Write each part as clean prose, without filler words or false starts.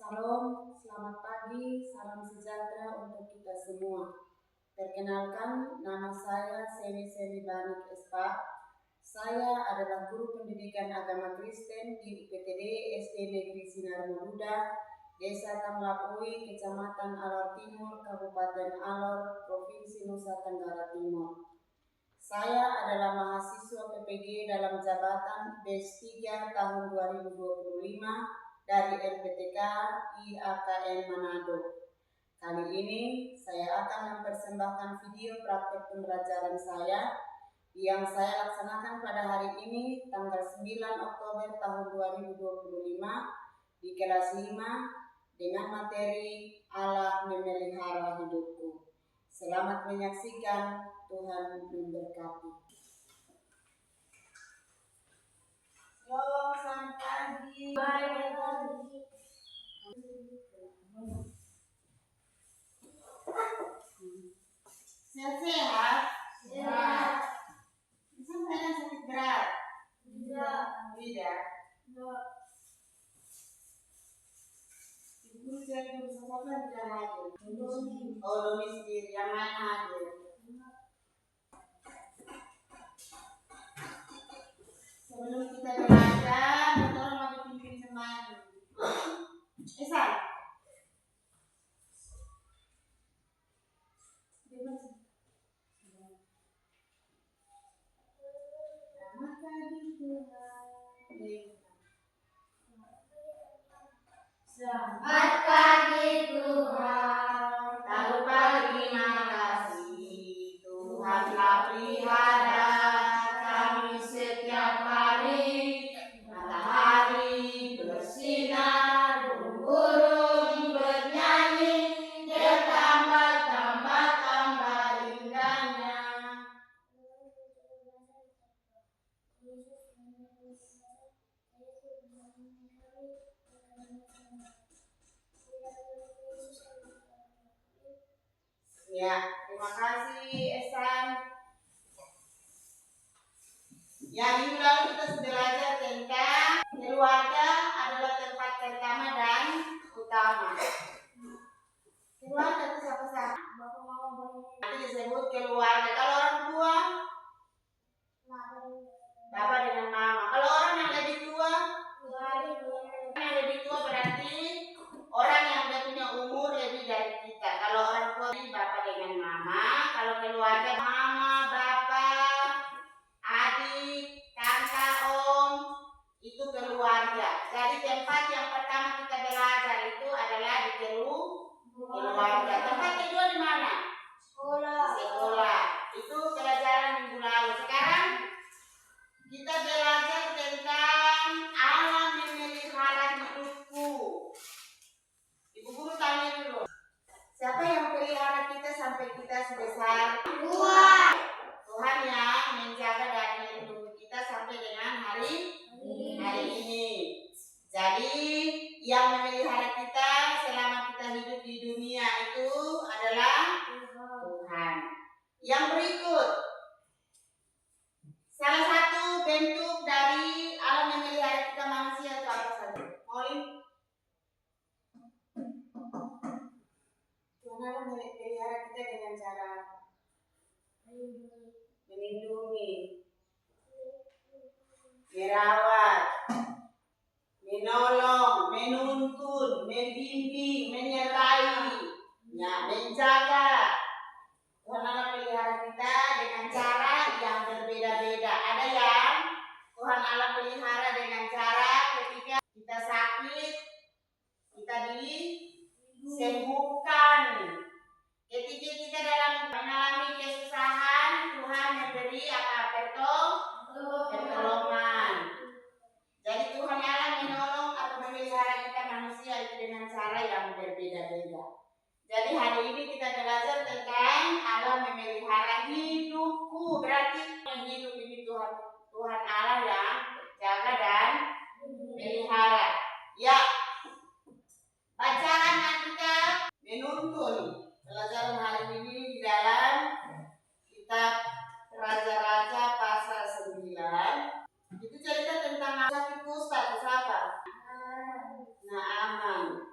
Shalom, selamat pagi, salam sejahtera untuk kita semua. Perkenalkan, nama saya Seni Banik Espa. Saya adalah guru pendidikan agama Kristen di UPTD SD Negeri Sinar Maluda, Desa Tamlapui, Kecamatan Alor Timur, Kabupaten Alor, Provinsi Nusa Tenggara Timur. Saya adalah mahasiswa PPG dalam jabatan BES 3 tahun 2025 dari LPTK IAKN Manado. Kali ini saya akan mempersembahkan video praktek pembelajaran saya yang saya laksanakan pada hari ini tanggal 9 Oktober tahun 2025 di kelas 5 dengan materi Allah memelihara hidupku. Selamat menyaksikan, Tuhan memberkati. Shalom, selamat pagi. Sehat? Sehat. Sampai ada sakit berat? Tidak. Tidak. Ibu saya bersama tidak hadir. Oh, Doni sendiri yang lain hadir. Sebelum kita belajar, kita mau dipimpin semuanya. Esan. Selamat pagi Tuhan. Selamat pagi Tuhan. Tak lupa terima kasih. Tuhan telah pelihara kami setiap hari. Matahari bersinar, burung bernyanyi, bertambah indahnya. Ya, terima kasih Esan. Ya, minggu lalu kita sudah belajar tentang keluarga adalah tempat pertama dan utama. Keluarga itu siapa? Nanti disebut keluarga. Kalau orang tua, bapak dengan mama. Kalau orang yang lebih tua, berarti orang yang punya umur lebih dari kita. Kalau orang tua, bapak dengan mama. Kalau keluarga, mama, bapak, adik, kakak, om, itu keluarga. Jadi tempat yang pertama kita belajar itu adalah di keluarga. Tempat kedua di mana? Sekolah. Itu pelajaran minggu lalu. Sekarang kita belajar tentang Allah memelihara hidupku. Ibu guru tanya dulu. Siapa yang pelihara kita sampai kita sebesar? Tuhan. Tuhan yang menjaga dan melindungi kita sampai dengan hari ini. Jadi yang memelihara kita selama kita hidup di dunia itu adalah Tuhan. Yang berikut, salah satu bentuk dari Allah memelihara kita manusia itu apa saja? Molly? Tuhan Allah memelihara kita dengan cara melindungi, merawat, menolong, menuntun, membimbing, menyertai, menjaga. Tuhan Allah pelihara kita dengan cara yang berbeda-beda. Ada yang Tuhan Allah pelihara dengan cara ketika kita sakit, kita disembuhkan. Ketika kita dalam mengalami kesusahan, Tuhan memberi pertolongan. Jadi Tuhan Allah menolong atau memelihara kita manusia itu dengan cara yang berbeda-beda. Jadi hari ini kita belajar tentang Allah memelihara hidupku. Berarti yang hidup ini Tuhan Allah yang jaga dan melihara. Ya, bacaan kita menuntun pelajaran hari ini di dalam kitab Raja-Raja pasal 9. Itu cerita tentang Nabi Kusta, siapa? Naaman.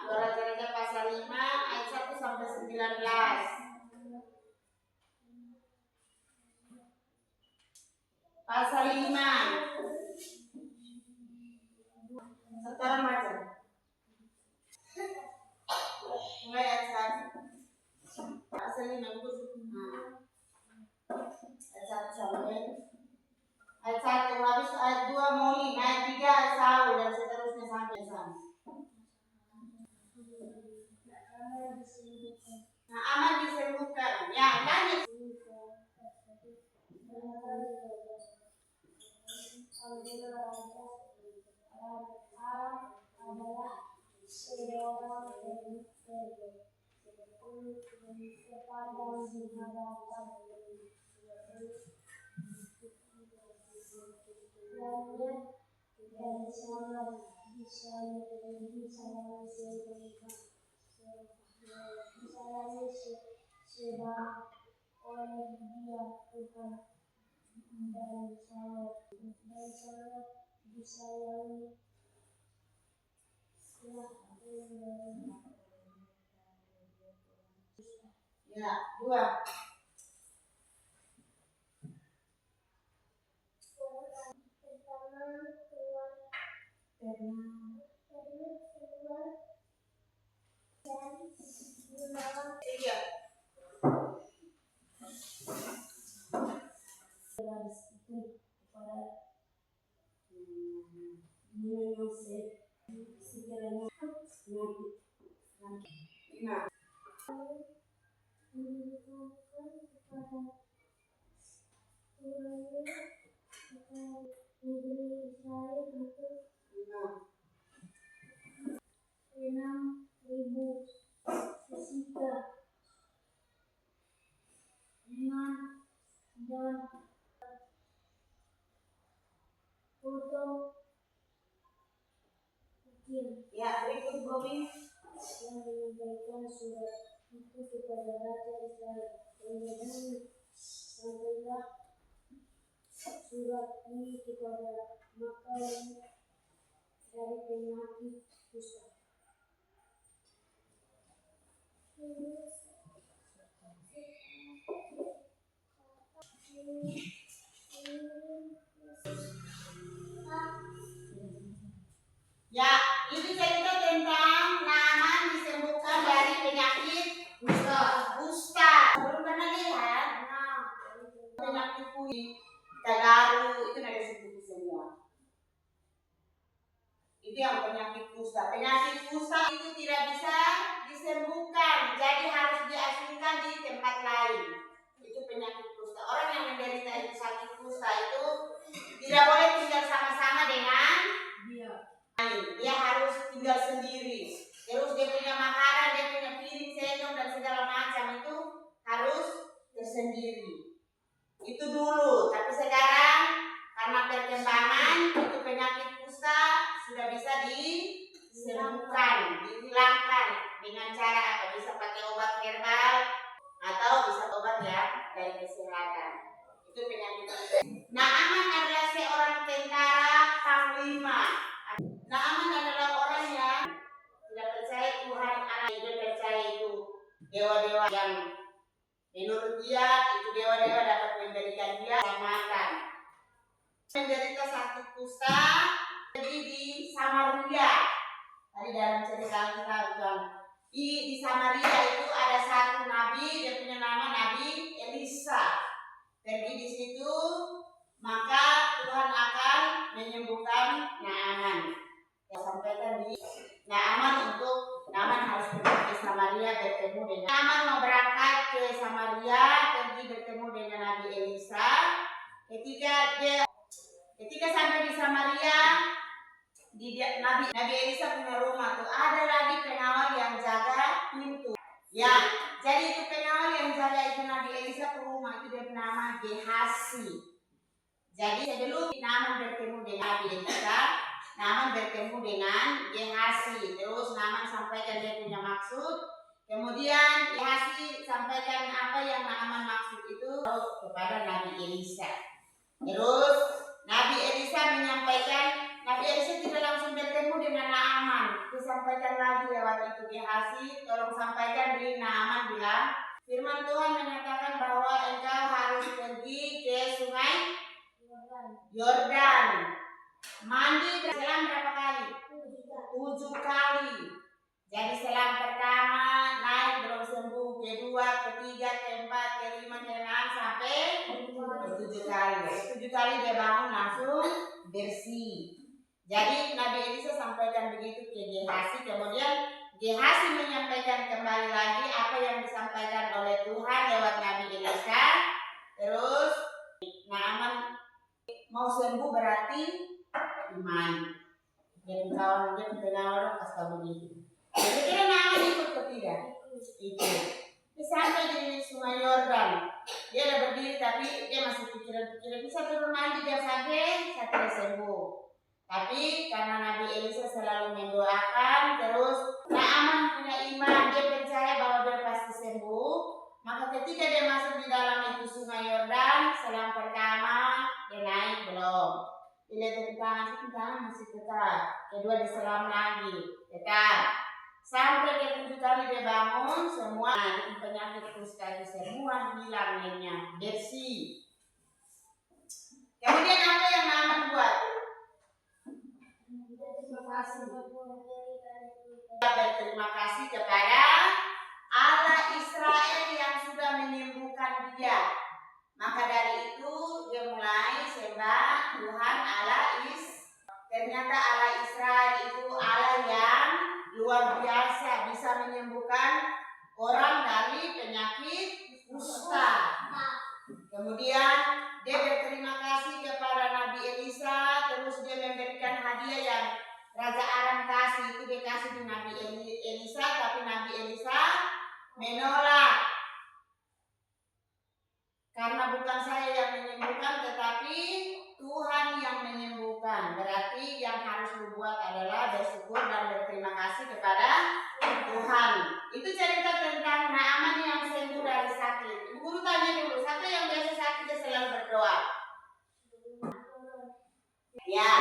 2 Raja-Raja pasal 5 ayat 1 sampai 19. Pasal 5. Sekarang baca. Mulai ayat 1. Pasal 5 itu ayat 1 sampai ayat 1, habis ayat 2 Molin, ayat 3 Saul, dan seterusnya sampai sana. Nah, aman disembuhkan. Ya, tanya. Ya, 2. Tiga. Lima. Ya, berikut Bobby. Yang menyampaikan surat itu kepada Raja Israel. Sampailah surat ini kepada maka dari penyakit kusta. Ya, itu cerita tentang Naaman disembuhkan dari penyakit kusta. Belum pernah lihat? Penyakit kulit, Tagaru itu ada sebut semua. Itu yang penyakit kusta. Penyakit kusta itu tidak bisa disembuhkan, jadi harus diasingkan di tempat lain. Itu penyakit kusta. Orang yang menderita itu sakit kusta itu tidak boleh tinggal sama-sama dengan dia harus tinggal sendiri. Terus dia punya makanan, dia punya piring, sendok dan segala macam itu harus tersendiri. Itu dulu, tapi sekarang karena perkembangan itu penyakit kusta sudah bisa disembuhkan, dihilangkan dengan cara apa? Bisa pakai obat herbal atau bisa obat ya dari kesehatan. Itu penyakit kusta. Naaman adalah seorang tentara panglima. Naaman adalah orang yang tidak percaya Tuhan Allah, dia percaya itu dewa-dewa yang menurut dia itu dewa-dewa dapat memberikan dia keselamatan. Menderita sakit kusta jadi di Samaria. Tadi dalam cerita kita bukan. Di Samaria itu ada satu nabi, dia punya nama Nabi Elisa. Pergi di situ, maka Tuhan akan menyembuhkan Naaman. Sampaikan di Naaman untuk Naaman harus pergi ke Samaria bertemu dengan Naaman mau berangkat ke Samaria pergi bertemu dengan Nabi Elisa. Ketika sampai di Samaria Nabi Elisa punya rumah tuh ada lagi pengawal yang jaga pintu. Ya, jadi itu pengawal yang jaga itu Nabi Elisa ke rumah itu dia nama Gehasi. Jadi sebelum Naaman bertemu dengan Nabi Elisa, Naaman bertemu dengan Gehasi. Terus Naaman sampaikan dia punya maksud. Kemudian Gehasi sampaikan apa yang Naaman maksud itu kepada Nabi Elisa. Terus Nabi Elisa menyampaikan, Nabi Elisa tidak langsung bertemu dengan Naaman. disampaikan lagi lewat itu Gehazi, tolong sampaikan di Naaman bilang, firman Tuhan menyatakan bahwa engkau harus pergi ke sungai Yordan, mandi selam berapa kali? 7 kali. Jadi selam pertama naik belum sembuh, kedua, ketiga, keempat, kelima, keenam sampai 7 kali. 7 kali dia bangun langsung bersih. Jadi Nabi Elisa sampaikan begitu ke Gehazi, kemudian Gehazi menyampaikan kembali lagi apa yang disampaikan oleh Tuhan lewat Nabi Elisa. Terus Naaman mau sembuh berarti iman. Jadi kawan dia pendengar orang kasih begitu. Jadi kira Naaman ikut ke tidak? Ikut. Sampai di sungai Yordan, dia ada berdiri tapi dia masih pikiran bisa turun mandi dia sampai sembuh. Tapi karena Nabi Elisa selalu mendoakan, terus Naaman punya iman, dia percaya bahwa dia pasti sembuh. Maka ketika dia masuk di dalam itu sungai Yordan, selam pertama dia naik belum. Dilihat tangan masih tetap. Kedua dia selam lagi, tetap. Sampai ke 7 kali dia bangun, semua penyakit kusta itu semua hilang bersih. Kemudian apa yang Naaman buat? Berterima kasih kepada Allah Israel yang sudah menyembuhkan dia. Maka dari itu dia mulai sembah Tuhan Allah Ternyata Allah Israel itu Allah yang luar biasa, bisa menyembuhkan orang dari penyakit kusta. Kemudian dia berterima kasih kepada Nabi Elisa, terus dia memberikan hadiah yang Raja Aram kasih, itu dia kasih di Nabi Elisa, tapi Nabi Elisa menolak. Karena bukan saya yang menyembuhkan, tetapi Tuhan yang menyembuhkan. Berarti yang harus dibuat adalah bersyukur dan berterima kasih kepada Tuhan. Itu cerita tentang Naaman yang sembuh dari sakit. Ibu guru tanya dulu, siapa yang biasa sakit dia selalu berdoa? Ya,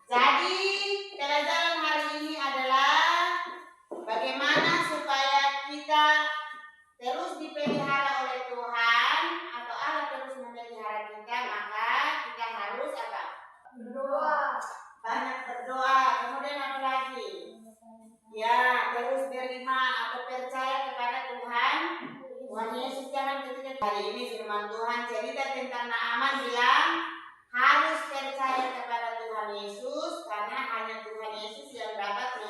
jadi pelajaran hari ini adalah bagaimana supaya kita terus dipelihara oleh Tuhan atau Allah terus memelihara kita, maka kita harus apa? Berdoa. Banyak berdoa. Kemudian apa lagi? Ya, terus beriman atau percaya kepada Tuhan. Tuhan Yesus jangan ketika hari ini firman Tuhan cerita tentang Naaman bilang harus percaya kepada Tuhan Yesus karena hanya Tuhan Yesus yang dapat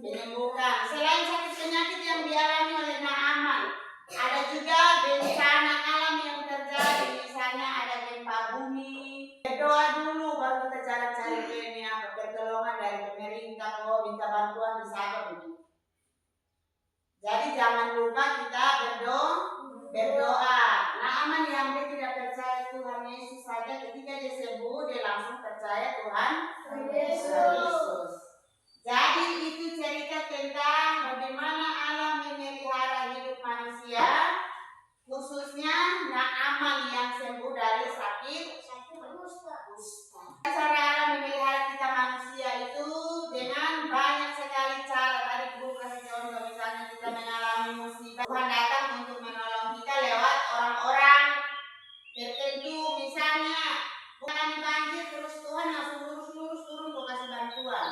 menyembuhkan. Selain sakit penyakit yang dialami oleh Naaman, ada juga bencana alam yang terjadi. Misalnya ada gempa bumi. Berdoa dulu baru kita cari-cari pertolongan dari pemerintah, minta bantuan di sana begitu. Jadi jangan lupa kita berdoa. Naaman yang dia tidak percaya Tuhan Yesus saja, ketika dia sembuh dia langsung percaya Tuhan Yesus. Jadi itu cerita tentang bagaimana Allah memelihara hidup manusia, khususnya Naaman yang sembuh dari sakit kusta. Cara Allah memelihara kita manusia itu dengan banyak sekali cara. Tadi Ibu kasih contoh, misalnya kita mengalami musibah, Tuhan datang untuk menolong kita lewat orang-orang tertentu. Misalnya bukan banjir terus Tuhan langsung lurus turun untuk kasih bantuan.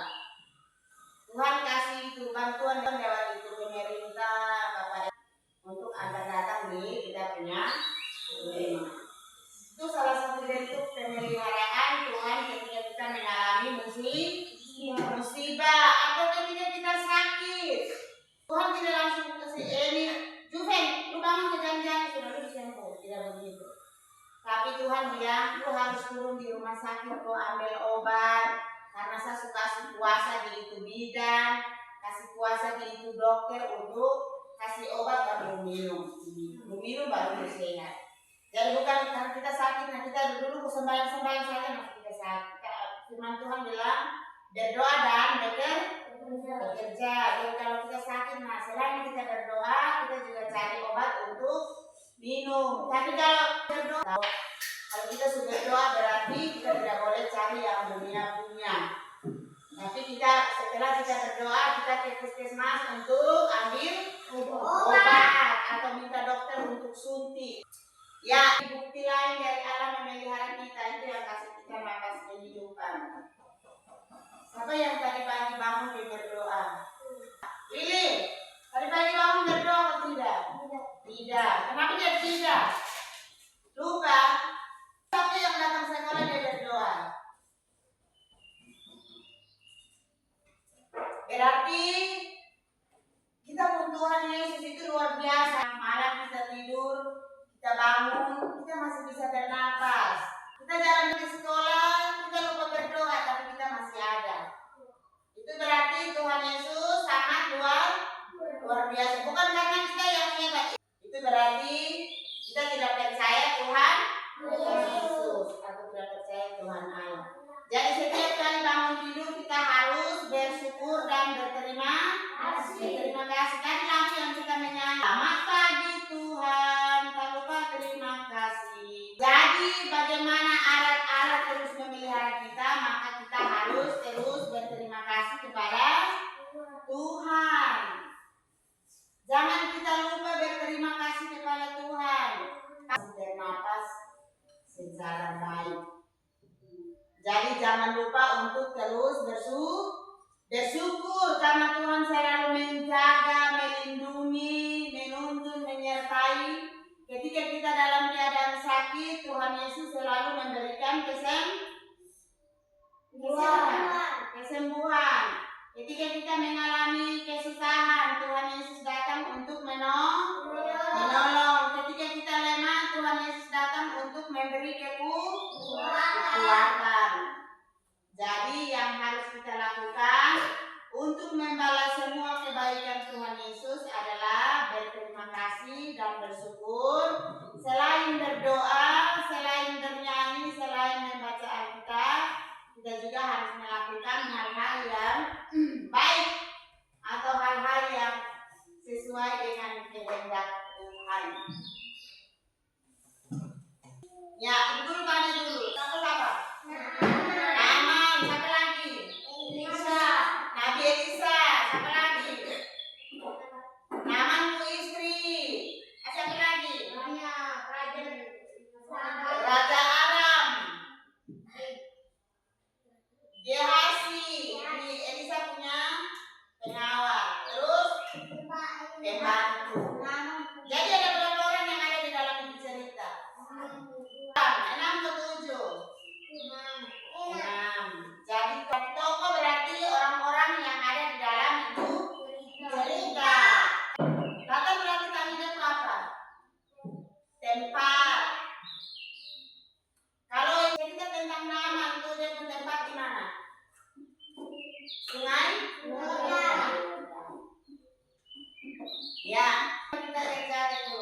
Tuhan kasih itu bantuan lewat itu pemerintah Bapak untuk agar datang di kita punya rumah. Itu salah satu bentuk pemeliharaan Tuhan ketika kita mengalami musibah atau ketika kita sakit. Tuhan tidak langsung kasih ini, Juven, lu bangun ke jam-jam sudah lu sembuh, tidak begitu. Tapi Tuhan bilang lu harus turun di rumah sakit, lu ambil obat. Karena saya suka kasih puasa di itu bidan, kasih puasa di itu dokter untuk kasih obat baru minum baru sehat. Jadi bukan karena kita sakit, nah kita dulu sembahyang saja masih kita sakit. Firman Tuhan bilang berdoa dan bekerja. Jadi kalau kita sakit, nah selain kita berdoa, kita juga cari obat untuk minum. Tapi kalau kita sudah berdoa berarti kita tidak boleh cari yang dunia punya. Tapi setelah kita berdoa kehidupan. Siapa yang tadi pagi bangun dia berdoa? Willy, tadi pagi bangun berdoa atau tidak? Tidak. Kenapa dia tidak? Lupa. Siapa yang datang sekolah dia berdoa? Berarti kita pun Tuhan Yesus itu luar biasa. Malam kita tidur, kita bangun, kita masih bisa bernapas. Kita jalan ke sekolah, kita lupa berdoa, tapi kita masih ada. Itu berarti Tuhan Yesus sangat luar biasa. Bukan karena kita yang hebat. Itu berarti kita tidak percaya Tuhan Yesus atau tidak percaya Tuhan Allah. Jadi setiap kali bangun tidur kita harus bersyukur dan berterima kasih. Kan lagu yang kita menyanyi. Selamat pagi Tuhan, tak lupa terima kasih. Jadi bagaimana alat-alat terus memelihara kita, maka kita harus terus berterima kasih kepada Tuhan. Jangan kita lupa berterima kasih kepada Tuhan. Bernapas secara baik. Jadi jangan lupa untuk terus bersyukur karena Tuhan selalu menjaga, melindungi, menuntun, menyertai. Ketika kita dalam keadaan sakit, Tuhan Yesus selalu memberikan kesembuhan. Ketika kita mengalami kesusahan, Tuhan Yesus datang untuk menolong. Ketika kita lemah, Tuhan Yesus datang untuk memberi kekuatan. Jadi yang harus kita lakukan untuk membalas semua kebaikan Tuhan Yesus adalah berterima kasih dan bersyukur. Selain berdoa, selain bernyanyi, selain membaca Alkitab, kita juga harus melakukan hal-hal yang baik atau hal-hal yang sesuai dengan kehendak Tuhan. Ya, ibu tanya dulu. Siapa? Naaman. Siapa lagi? Elisa. Nabi Elisa. Siapa lagi? Naaman itu istri. Siapa lagi? Raja Aram. Gehazi. Ini Elisa punya pengawal. Terus pembantu. Jadi ada berapa orang yang ada di dalam ini cerita? 6 atau 7? 6. Jadi tokoh berarti orang-orang yang ada di dalam itu cerita. Kata berarti tadi itu apa? Tempat. Kalau cerita tentang nama itu dia tempat di mana? Sungai? Ya, kita kerja itu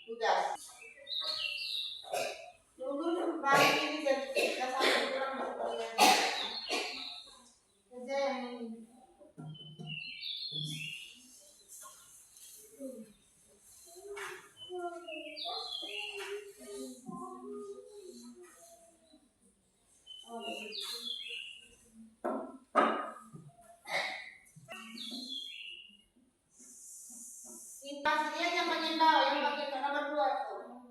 tugas. Tunggu balik ini jadi kita sampai pulang kerja yang ini. Dia yang menyembah, yang bagian nomor 2 tuh.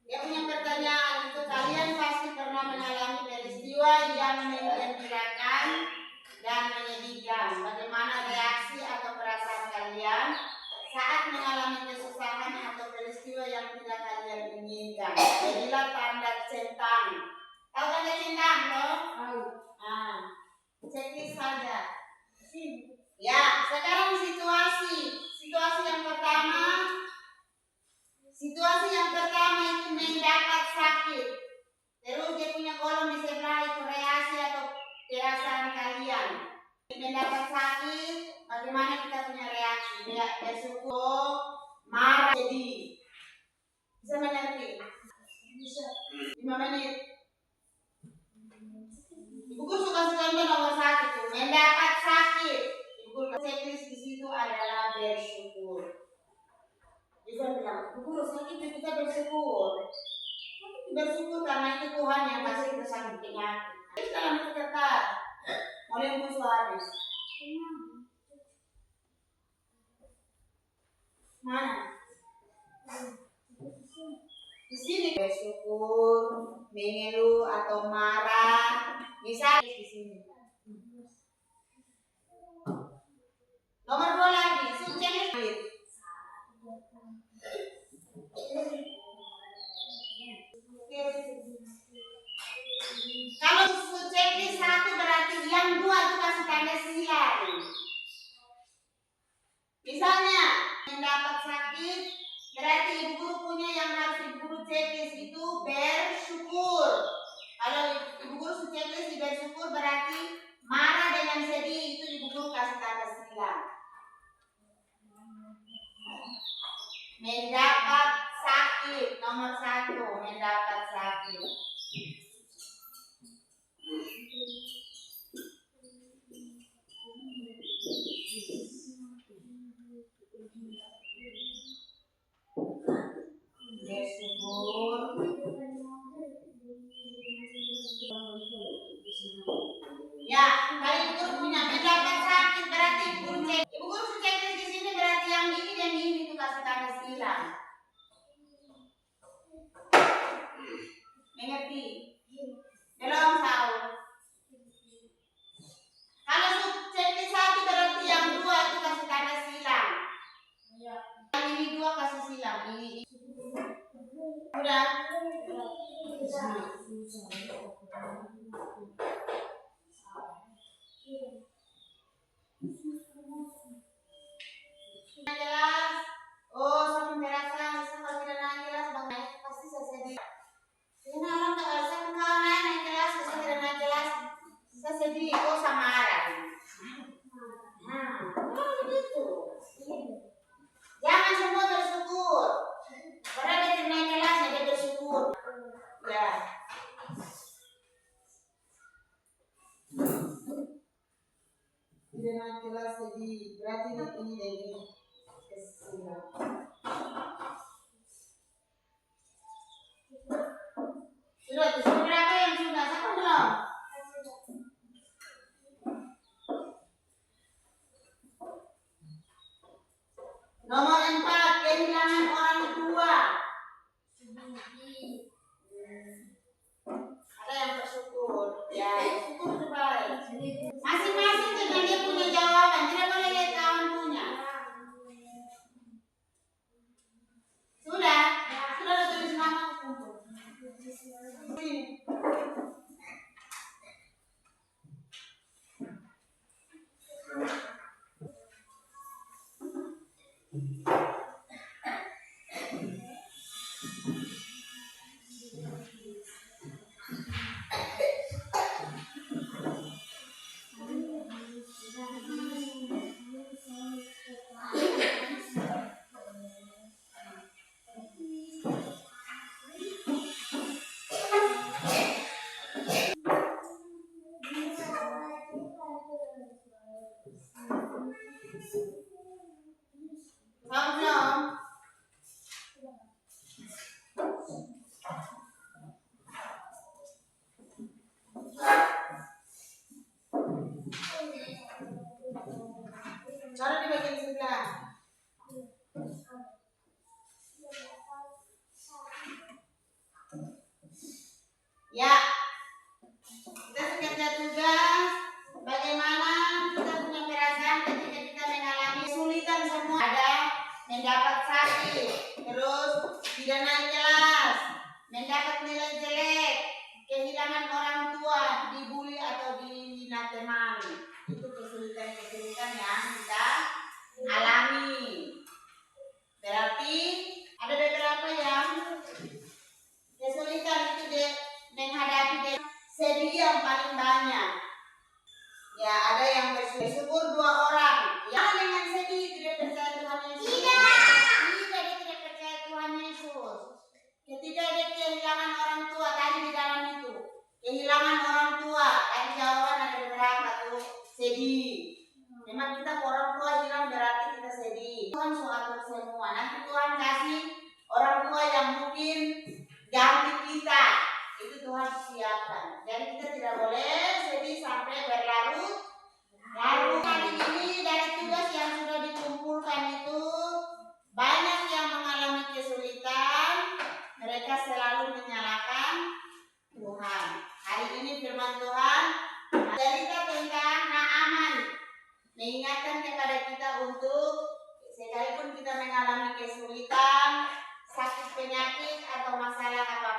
Dia punya pertanyaan itu, kalian pasti pernah mengalami peristiwa yang menggembirakan dan menyedihkan. Bagaimana reaksi atau perasaan kalian saat mengalami kesusahan atau peristiwa yang tidak kalian inginkan? Jadilah tanda centang. Tahu tanda centang loh? Cekis saja. Ya, sekarang situasi yang pertama. Situasi yang pertama itu mendapat sakit. Terus dia punya kolom di sebelah itu reaksi atau perasaan kalian. Mendapat sakit, bagaimana kita punya reaksi? Dia bersyukur, marah, sedih. Bisa mengerti? Bisa. 5 menit. Ibu guru suka contoh nomor 1 mendapat sakit. Ibu guru checklist di situ adalah bersyukur. Bisa bilang, ibu guru sakit kita bersyukur. Bersyukur karena itu Tuhan yang kasih kita sakit penyakit. Itu dalam kata oleh Ibu Suharis. Mana? Di sini bersyukur, mengeluh atau marah Bisa di sini. Nomor 2 lagi, checklist. Kalau checklist 1 berarti yang 2 itu kasih tanda silang. Misalnya mendapat sakit, berarti ibu guru punya yang harus ibu guru checklist itu bersyukur. Kalau ibu guru checklist di bersyukur berarti marah dengan sedih, itu ibu guru kasih tanda silang. Mendapat sakit, nomor 1 mendapat sakit. Bersyukur. Ya, kalau ibu guru punya mendapat sakit berarti ibu guru cek. Ibu guru cek di sini berarti yang ini dan ini itu kasih tanda silang. Mengerti? Belum tahu. Kalau checklist 1 berarti yang 2 itu kasih tanda silang. Yang ini 2 kasih silang. Ini. Udah. Jelas. Oh, semakin terasa kalau tidak jelas bang pasti saya sedih. Ini orang tak bisa mengalah yang jelas saya tidak jelas. Saya sedih kok sama marah. Begitu. Jangan semua bersyukur. Padahal dia tidak jelas dia bersyukur. Ya. Tidak jelas sedih. Berarti ini dari kesilang. Sudah berapa yang sudah sama belum? Nomor 4 kehilangan orang tua. Ada yang bersyukur, ya syukur itu baik. Masing-masing dengan dia punya jawaban, tidak boleh lihat kawan punya. Sudah tulis nama kumpul. Cara di bagian sebelah. Ya, kita kerja tugas. Bagaimana kita punya perasaan ketika kita mengalami kesulitan semua. Ada mendapat sakit, terus tidak naik kelas, mendapat nilai jelek, kehilangan orang tua, dibully atau dihina teman. Itu kesulitan-kesulitan yang kita alami. Berarti ada beberapa yang kesulitan itu menghadapi sedih yang paling banyak. Ya, ada yang bersyukur 2 orang. Ya, dengan sedih tidak percaya Tuhan Yesus. Tidak, dia tidak percaya Tuhan Yesus. Ketika dia kehilangan orang tua tadi di dalam itu, kehilangan orang tua, tadi jawaban ada beberapa tuh sedih. Memang kita orang tua hilang berarti kita sedih. Tuhan suatu semua. Nanti Tuhan kasih orang tua yang mungkin ganti kita. Itu Tuhan siapkan. Jadi kita tidak boleh sedih sampai berlarut. Lalu hari ini dari tugas yang sudah dikumpulkan itu banyak yang mengalami kesulitan. Mereka selalu menyalahkan Tuhan. Hari ini firman Tuhan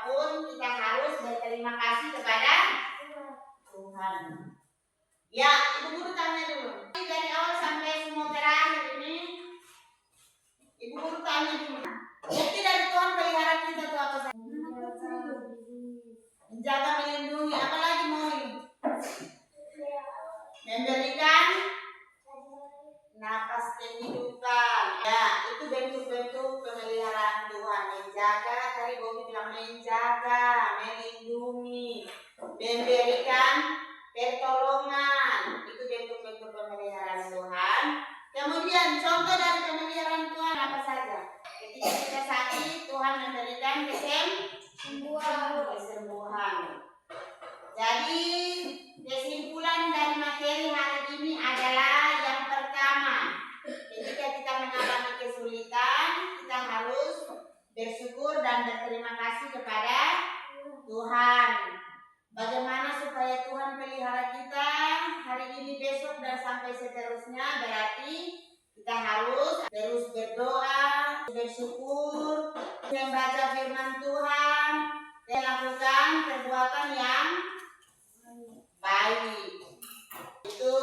apapun kita harus berterima kasih kepada Tuhan. Ya, Ibu Guru tanya dulu. Dari awal sampai semua terakhir ini, Ibu Guru tanya dulu. Jadi dari Tuhan pelihara kita itu apa saja? Menjaga, melindungi, apalagi mau memberikan napas kehidupan. Ya, itu bentuk-bentuk pemeliharaan Tuhan. Menjaga, tadi Bobi bilang menjaga, melindungi, memberikan pertolongan. Itu bentuk-bentuk pemeliharaan Tuhan. Kemudian contoh dari pemeliharaan Tuhan apa saja? Ketika kita sakit, Tuhan memberikan kesembuhan. Jadi kesimpulan dari materi hari ini adalah yang pertama, ketika kita mengalami kesulitan, kita harus bersyukur dan berterima kasih kepada Tuhan. Bagaimana supaya Tuhan pelihara kita hari ini, besok, dan sampai seterusnya? Berarti kita harus terus berdoa, bersyukur, membaca firman Tuhan, dan lakukan perbuatan yang baik. Itu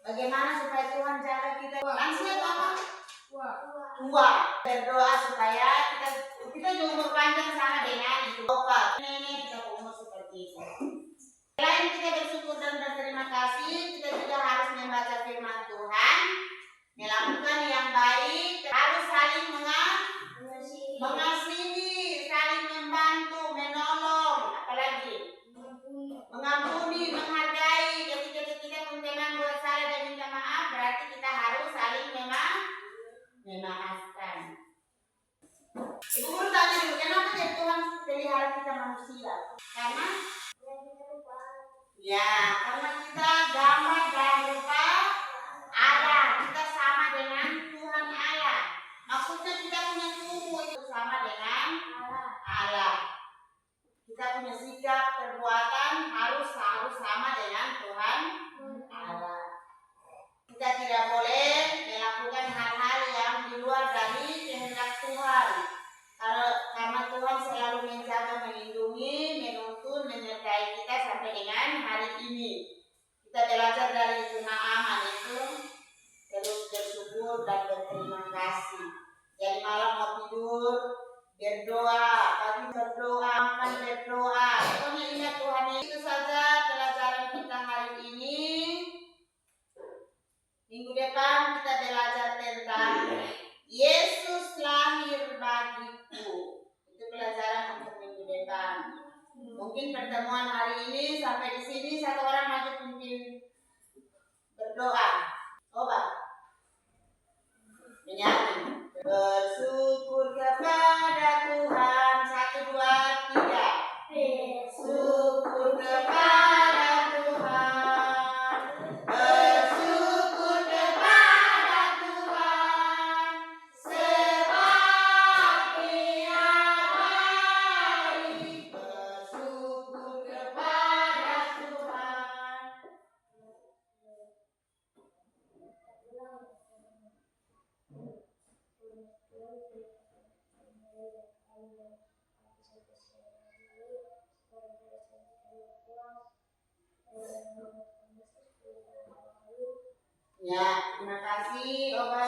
bagaimana supaya Tuhan jaga kita. Lansia itu apa? Tua. Berdoa supaya kita umur panjang sama dengan itu. Bapak, nenek kita umur seperti itu. Selain kita bersyukur dan berterima kasih, kita juga harus membaca firman Tuhan, melakukan yang baik, harus saling mengasihi, saling membantu, menolong, apalagi mengampuni, menghargai. Ketika kita pun teman buat salah dan minta maaf, berarti kita harus saling memaafkan. Ibu Guru tanya dulu, kenapa ya Tuhan pelihara kita manusia? Karena kita gambar dan rupa Allah. Kita sama dengan Tuhan Allah. Maksudnya kita punya tubuh itu sama dengan Allah. Kita punya sikap, perbuatan harus sama dengan Tuhan Allah. Kita tidak boleh melakukan hal-hal yang di luar dari kehendak Tuhan. Karena Tuhan selalu menjaga, melindungi, menuntun, menyertai kita sampai dengan hari ini. Kita belajar dari Naaman itu terus bersyukur dan berterima kasih. Jadi malam mau tidur berdoa, pagi berdoa, makan berdoa. Pokoknya ingat Tuhan. Itu saja pelajaran kita hari ini. Minggu depan kita belajar tentang Yesus lahir bagiku. Itu pelajaran untuk minggu depan. Mungkin pertemuan hari ini sampai di sini, satu orang maju pimpin berdoa. Coba menyanyi. Bersyukur kepada Tuhan. 1, 2, 3. Bersyukur kepada Tuhan. Bersyukur kepada Tuhan. Sebab Dia baik. Bersyukur kepada Tuhan. Ya, terima kasih. Oba,